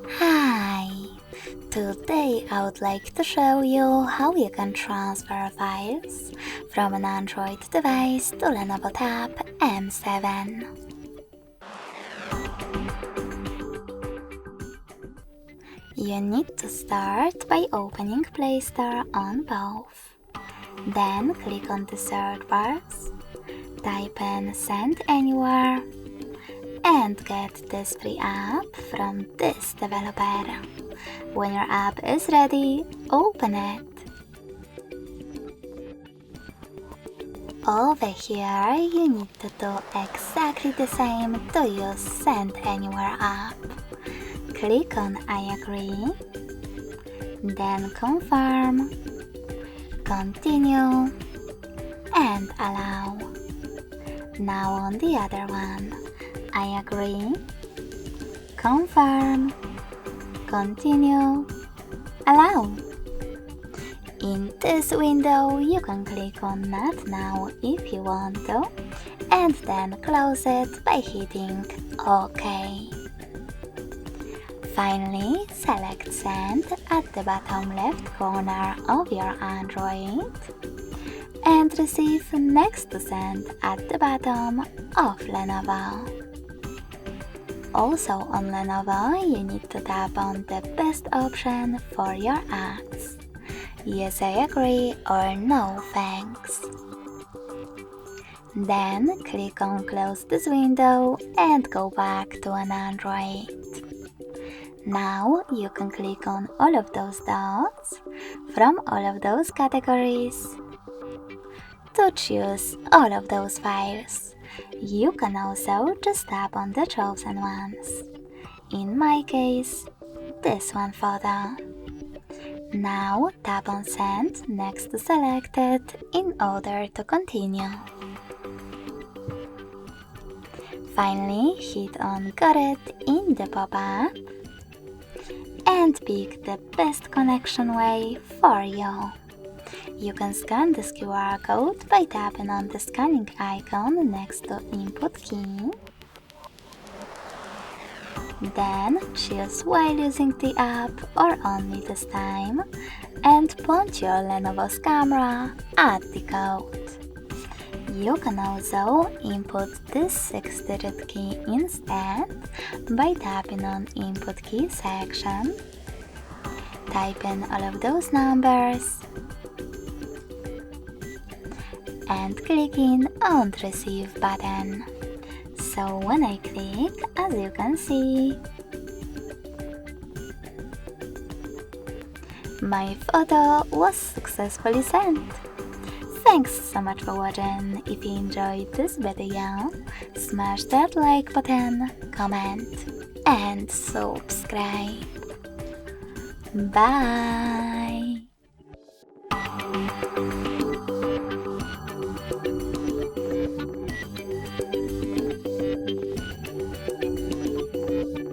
Hi! Today I would like to show you how you can transfer files from an Android device to Lenovo Tab M7. You need to start by opening Play Store on both. Then click on the search bars, type in Send Anywhere, and get this free app from this developer. When your app is ready, open it. Over here, you need to do exactly the same to use Send Anywhere app. Click on I agree, then confirm, continue, and allow. Now on the other one, I agree, confirm, continue, allow. In this window, you can click on Not Now if you want to, and then close it by hitting OK. Finally, select Send at the bottom left corner of your Android and receive next to Send at the bottom of Lenovo. Also on Lenovo, you need to tap on the best option for your ads. Yes, I agree or no thanks. Then click on Close this window and go back to an Android. Now you can click on all of those dots from all of those categories to choose all of those files. You can also just tap on the chosen ones. In my case, this one photo. Now tap on Send next to Selected in order to continue. Finally, hit on Got it in the pop-up and pick the best connection way for you. You can scan this QR code by tapping on the scanning icon next to Input key. Then choose while using the app or only this time and point your Lenovo's camera at the code. You can also input this 6-digit key instead by tapping on Input key section, type in all of those numbers, and clicking on the Receive button. So when I click, as you can see, my photo was successfully sent. Thanks so much for watching. If you enjoyed this video, smash that like button, comment, and subscribe. Bye!